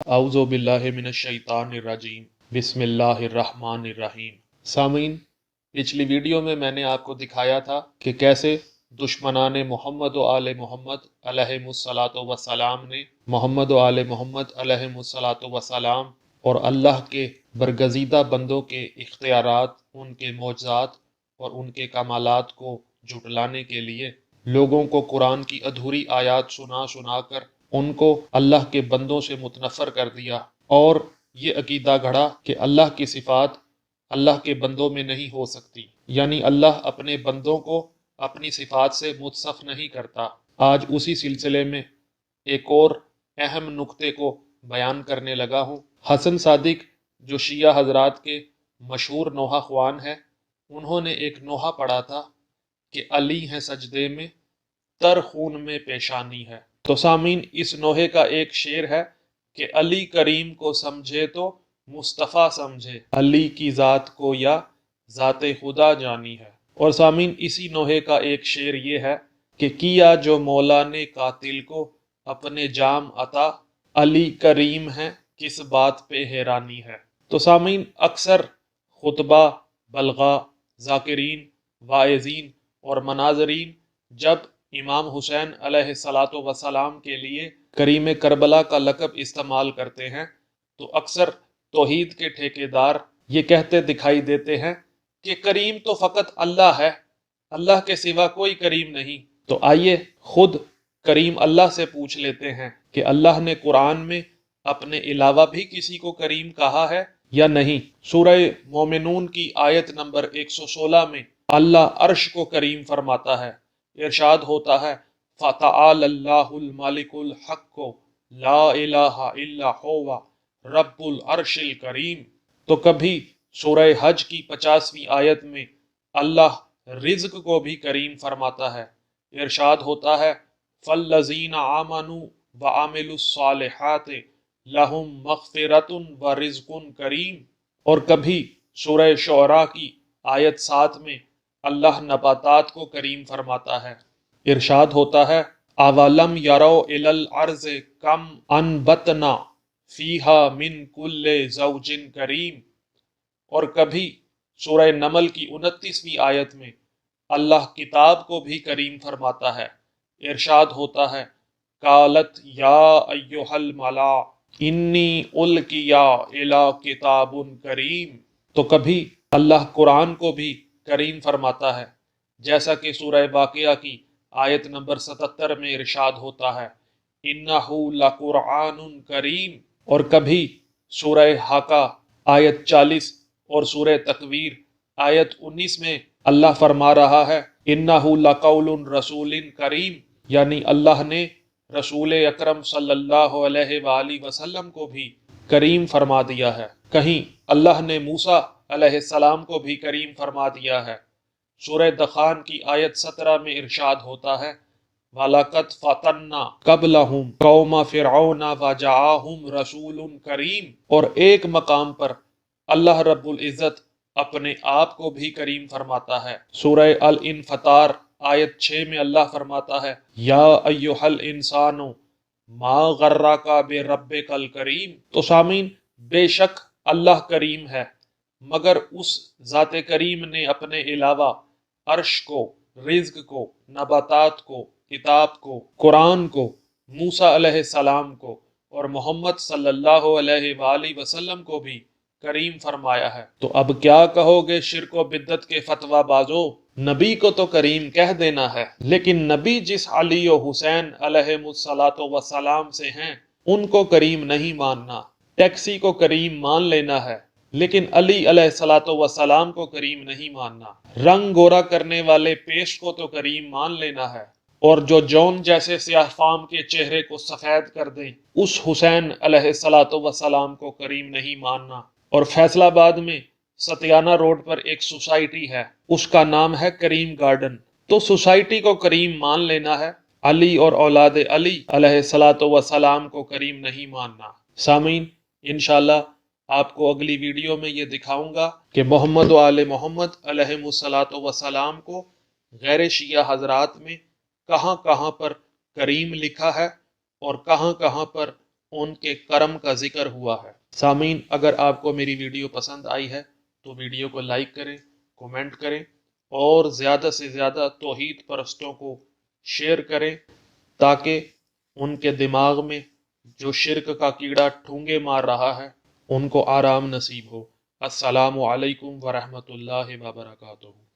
اعوذ باللہ من الشیطان الرجیم بسم اللہ الرحمن الرحیم۔ سامعین، پچھلی ویڈیو میں نے آپ کو دکھایا تھا کہ کیسے دشمنان محمد و آل محمد علیہم الصلاۃ وسلام نے محمد و آل محمد علیہم الصلاۃ وسلام اور اللہ کے برگزیدہ بندوں کے اختیارات، ان کے معجزات اور ان کے کمالات کو جھٹلانے کے لیے لوگوں کو قرآن کی ادھوری آیات سنا سنا کر ان کو اللہ کے بندوں سے متنفر کر دیا، اور یہ عقیدہ گھڑا کہ اللہ کی صفات اللہ کے بندوں میں نہیں ہو سکتی، یعنی اللہ اپنے بندوں کو اپنی صفات سے متصف نہیں کرتا۔ آج اسی سلسلے میں ایک اور اہم نقطے کو بیان کرنے لگا ہوں۔ حسن صادق، جو شیعہ حضرات کے مشہور نوحہ خوان ہیں، انہوں نے ایک نوحہ پڑھا تھا کہ علی ہیں سجدے میں، تر خون میں پیشانی ہے۔ تو سامعین، اس نوحے کا ایک شعر ہے کہ علی کریم کو سمجھے تو مصطفیٰ سمجھے، علی کی ذات کو یا ذات خدا جانی ہے۔ اور سامعین، اسی نوحے کا ایک شعر یہ ہے کہ کیا جو مولا نے قاتل کو اپنے جام عطا، علی کریم ہے کس بات پہ حیرانی ہے۔ تو سامعین، اکثر خطبہ، بلغا، ذاکرین، واعظین اور مناظرین جب امام حسین علیہ الصلاۃ وسلام کے لیے کریم کربلا کا لقب استعمال کرتے ہیں تو اکثر توحید کے ٹھیکیدار یہ کہتے دکھائی دیتے ہیں کہ کریم تو فقط اللہ ہے، اللہ کے سوا کوئی کریم نہیں۔ تو آئیے خود کریم اللہ سے پوچھ لیتے ہیں کہ اللہ نے قرآن میں اپنے علاوہ بھی کسی کو کریم کہا ہے یا نہیں۔ سورہ مومنون کی آیت نمبر 116 میں اللہ عرش کو کریم فرماتا ہے، ارشاد ہوتا ہے فَتَعَالَى اللَّهُ الْمَلِكُ الْحَقُّ لَا إِلَٰهَ إِلَّا هُوَ رَبُّ الْعَرْشِ الْكَرِيمِ۔ تو کبھی سورہ حج کی 50ویں آیت میں اللہ رزق کو بھی کریم فرماتا ہے، ارشاد ہوتا ہے فَالَّذِينَ آمَنُوا وَعَمِلُوا الصَّالِحَاتِ لَهُم مَغْفِرَةٌ وَرِزْقٌ كَرِيمٌ۔ اور کبھی سورہ شعراء کی آیت 7 میں اللہ نباتات کو کریم فرماتا ہے، ارشاد ہوتا ہے اَوَلَمْ يَرَوْا إِلَى الْأَرْضِ كَمْ أَنبَتْنَا فِيهَا مِنْ كُلِّ زَوْجٍ كَرِيمٍ۔ اور کبھی سورہ نمل کی 29ویں آیت میں اللہ کتاب کو بھی کریم فرماتا ہے، ارشاد ہوتا ہے قالت یا ایھا الملا انی القی الی کتاب کریم۔ تو کبھی اللہ قرآن کو بھی کریم فرماتا ہے، جیسا کہ سورہ واقعہ کی آیت نمبر 77 میں ارشاد ہوتا ہے انہ لقرآن کریم۔ اور کبھی سورہ حاقہ آیت 40 اور سورہ تکویر آیت 19 میں اللہ فرما رہا ہے انہ لقول رسول کریم، یعنی اللہ نے رسول اکرم صلی اللہ علیہ وآلہ وسلم کو بھی کریم فرما دیا ہے۔ کہیں اللہ نے موسیٰ علیہ السلام کو بھی کریم فرما دیا ہے۔ سورہ دخان کی آیت 17 میں ارشاد ہوتا ہے وَلَقَدْ فَتَنَّا قَبْلَهُمْ قَوْمَ فِرْعَوْنَ وَجَاءَهُمْ رَسُولٌ کریم۔ اور ایک مقام پر اللہ رب العزت اپنے آپ کو بھی کریم فرماتا ہے۔ سورہ الانفطار آیت 6 میں اللہ فرماتا ہے یا ایھا الانسان ما غرک بربک الکریم۔ تو سامعین، بے شک اللہ کریم ہے، مگر اس ذات کریم نے اپنے علاوہ عرش کو، رزق کو، نباتات کو، کتاب کو، قرآن کو، موسیٰ علیہ السلام کو اور محمد صلی اللہ علیہ وآلہ وسلم کو بھی کریم فرمایا ہے۔ تو اب کیا کہو گے شرک و بدعت کے فتویٰ بازو، نبی کو تو کریم کہہ دینا ہے، لیکن نبی جس علی و حسین علیہم الصلاۃ وسلام سے ہیں ان کو کریم نہیں ماننا۔ ٹیکسی کو کریم مان لینا ہے لیکن علی علیہ الصلاۃ وسلام کو کریم نہیں ماننا۔ رنگ گورا کرنے والے پیش کو تو کریم مان لینا ہے، اور جو جون جیسے سیاہ فام کے چہرے کو سفید کر دیں اس حسین علیہ الصلاۃ وسلام کو کریم نہیں ماننا۔ اور فیصل آباد میں ستیانہ روڈ پر ایک سوسائٹی ہے، اس کا نام ہے کریم گارڈن۔ تو سوسائٹی کو کریم مان لینا ہے، علی اور اولاد علی علیہ الصلاۃ وسلام کو کریم نہیں ماننا۔ سامعین، انشاءاللہ آپ کو اگلی ویڈیو میں یہ دکھاؤں گا کہ محمد و آل محمد علیہم الصلاۃ وسلام کو غیر شیعہ حضرات میں کہاں کہاں پر کریم لکھا ہے اور کہاں کہاں پر ان کے کرم کا ذکر ہوا ہے۔ سامعین، اگر آپ کو میری ویڈیو پسند آئی ہے تو ویڈیو کو لائک کریں، کومنٹ کریں اور زیادہ سے زیادہ توحید پرستوں کو شیئر کریں تاکہ ان کے دماغ میں جو شرک کا کیڑا ٹھونگے مار رہا ہے ان کو آرام نصیب ہو۔ السلام علیکم ورحمۃ اللہ وبرکاتہ۔